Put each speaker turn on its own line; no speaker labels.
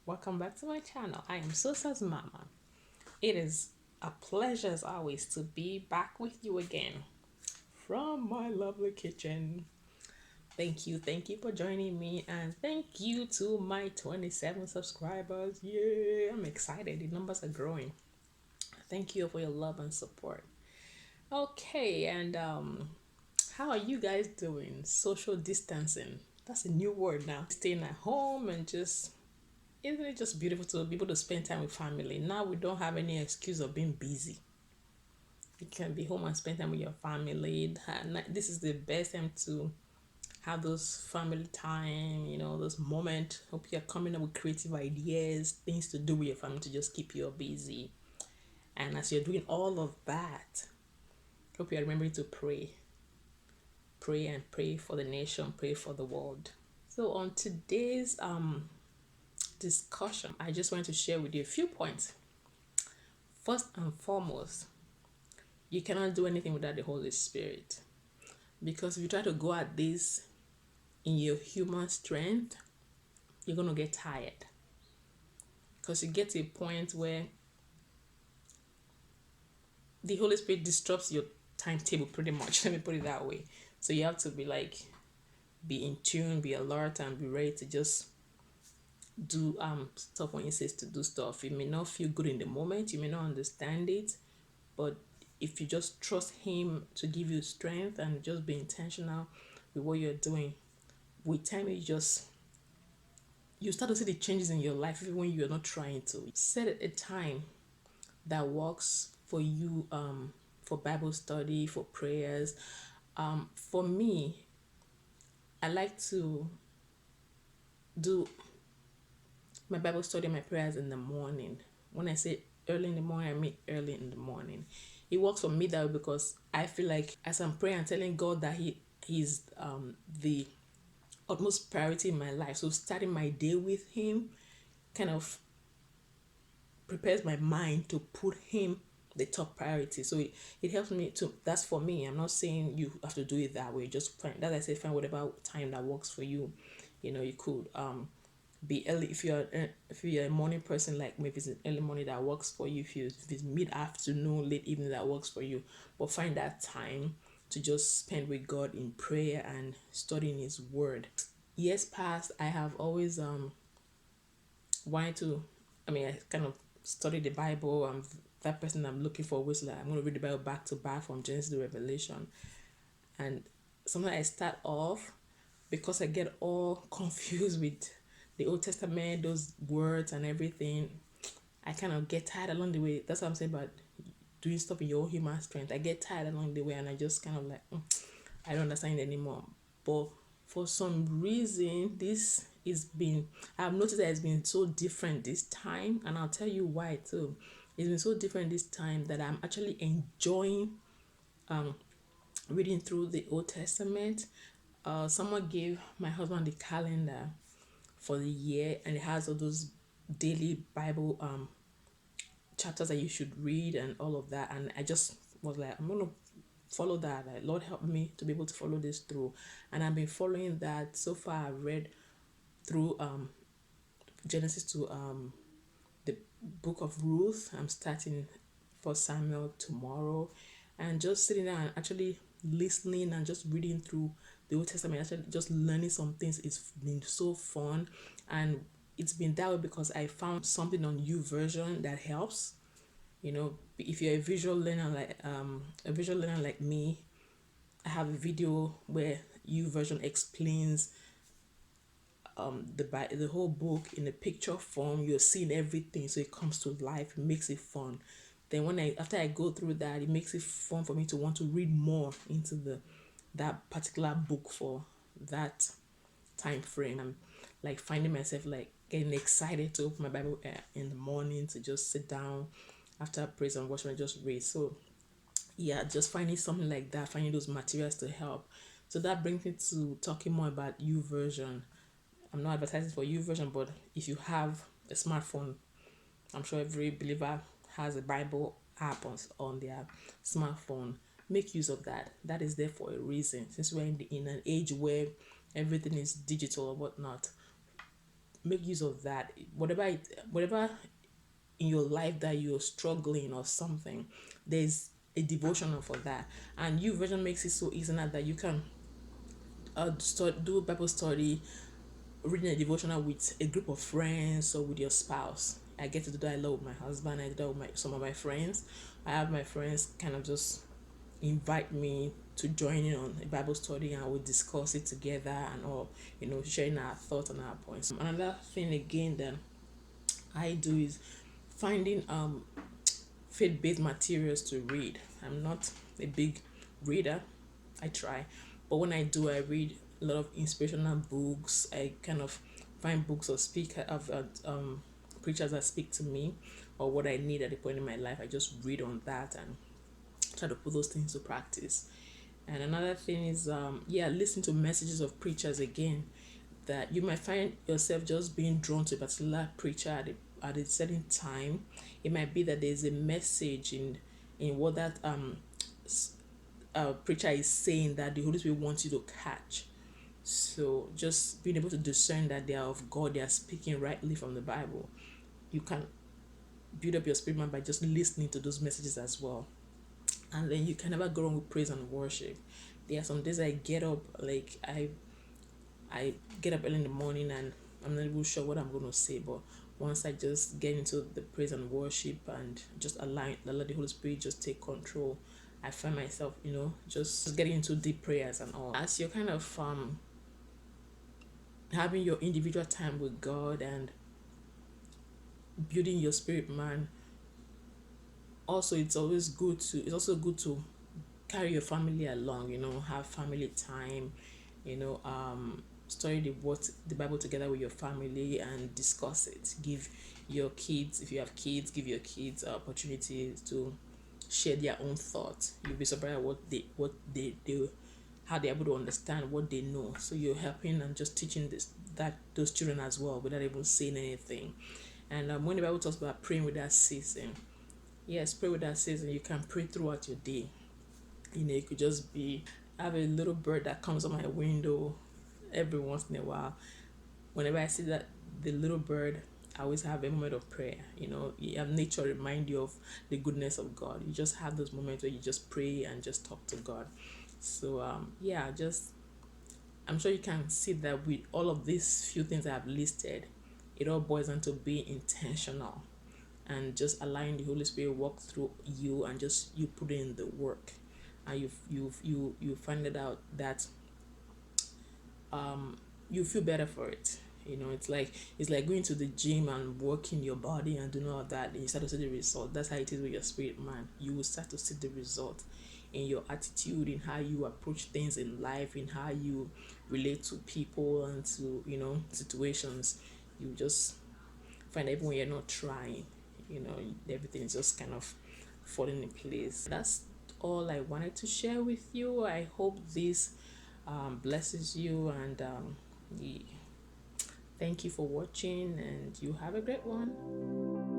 Welcome back to my channel. I am Sosa's mama. It is a pleasure as always to be back with you again from my lovely kitchen. Thank you for joining me, and thank you to my 27 subscribers. Yeah, I'm excited. The numbers are growing. Thank you for your love and support. Okay, and how are you guys doing? Social distancing. That's a new word now. Staying at home and just isn't it just beautiful to be able to spend time with family? Now we don't have any excuse of being busy. You can be home and spend time with your family. This is the best time to have those family time, those moments. Hope you're coming up with creative ideas, things to do with your family to just keep you busy. And as you're doing all of that, hope you're remembering to pray. Pray and pray for the nation, pray for the world. So on today's discussion, I just want to share with you a few points. First and foremost, you cannot do anything without the Holy Spirit. Because if you try to go at this in your human strength, you're going to get tired. Because you get to a point where the Holy Spirit disrupts your timetable pretty much. Let me put it that way. So you have to be in tune, be alert, and be ready to just do stuff when he says to do stuff. You may not feel good in the moment, you may not understand it, but if you just trust him to give you strength and just be intentional with what you're doing, with time you start to see the changes in your life even when you're not trying to. Set a time that works for you, for Bible study, for prayers. For me, I like to do my Bible study, my prayers in the morning. When I say early in the morning, I mean early in the morning. It works for me that way because I feel like as I'm praying and telling God that He's the utmost priority in my life. So starting my day with Him kind of prepares my mind to put Him the top priority. So it helps me to, that's for me. I'm not saying you have to do it that way. Just find, as I said, find whatever time that works for you. You could be early if you're a morning person, like maybe it's an early morning that works for you. If it's mid-afternoon, late evening that works for you, but find that time to just spend with God in prayer and studying His Word. Years past, I have always wanted to. I kind of studied the Bible. I'm that person I'm looking for. Was like I'm going to read the Bible back to back from Genesis to Revelation, and sometimes I start off because I get all confused with the Old Testament, those words and everything. I kind of get tired along the way. That's what I'm saying about doing stuff in your own human strength. I get tired along the way and I just kind of like, I don't understand it anymore. But for some reason, this is been, I've noticed that it's been so different this time, and I'll tell you why too. It's been so different this time that I'm actually enjoying reading through the Old Testament. Someone gave my husband the calendar for the year, and it has all those daily Bible chapters that you should read and all of that. And I just was like, I'm gonna follow that. Like, Lord, help me to be able to follow this through. And I've been following that so far. I've read through Genesis to the book of Ruth. I'm starting for Samuel tomorrow, and just sitting down and actually listening and just reading through the Old Testament, actually just learning some things. It's been so fun, and it's been that way because I found something on YouVersion that helps. If you're a visual learner like me, I have a video where YouVersion explains the whole book in a picture form. You're seeing everything, so it comes to life. It makes it fun. Then after I go through that, it makes it fun for me to want to read more into that particular book for that time frame. I'm like finding myself like getting excited to open my Bible in the morning to just sit down after praise and worship and just read. So yeah, just finding something like that, finding those materials to help. So that brings me to talking more about YouVersion. I'm not advertising for YouVersion, but if you have a smartphone, I'm sure every believer has a Bible app on their smartphone. Make use of that. That is there for a reason. Since we're in an age where everything is digital or whatnot, make use of that. Whatever in your life that you're struggling or something, there's a devotional for that. And you version makes it so easy now that you can do Bible study, reading a devotional with a group of friends or with your spouse. I get to do that a lot with my husband. I do that with some of my friends. I have my friends kind of just invite me to join in on a Bible study, and we discuss it together and all, sharing our thoughts and our points. Another thing again that I do is finding faith based materials to read. I'm not a big reader. I try. But when I do, I read a lot of inspirational books. I kind of find books or speak of preachers that speak to me or what I need at the point in my life. I just read on that and try to put those things to practice. And another thing is, listen to messages of preachers again. That you might find yourself just being drawn to a particular preacher at a certain time. It might be that there's a message in what that preacher is saying that the Holy Spirit wants you to catch. So just being able to discern that they are of God, they are speaking rightly from the Bible. You can build up your spirit man by just listening to those messages as well. And then you can never go wrong with praise and worship. There are some days I get up, like I get up early in the morning and I'm not even sure what I'm going to say, but once I just get into the praise and worship and just let the Holy Spirit just take control, I find myself, just getting into deep prayers and all. As you're kind of having your individual time with God and building your spirit man, also it's also good to carry your family along, have family time, study the Bible together with your family and discuss it. Give your kids, if you have kids, give your kids opportunities to share their own thoughts. You'll be surprised at what they do, how they're able to understand what they know. So you're helping and just teaching those children as well without even saying anything. And when the Bible talks about praying without ceasing, yes, pray without ceasing. You can pray throughout your day. It could just be, I have a little bird that comes on my window every once in a while. Whenever I see that the little bird, I always have a moment of prayer. You have nature remind you of the goodness of God. You just have those moments where you just pray and just talk to God. So just I'm sure you can see that with all of these few things I have listed, it all boils down to being intentional and just allowing the Holy Spirit walk through you and just you put in the work, and you find it out that you feel better for it. It's like going to the gym and working your body and doing all of that, and you start to see the result. That's how it is with your spirit man. You will start to see the result in your attitude, in how you approach things in life, in how you relate to people and to situations. You just find that even when you're not trying, everything is just kind of falling in place. That's all I wanted to share with you. I hope this blesses you, and yeah. Thank you for watching, and you have a great one.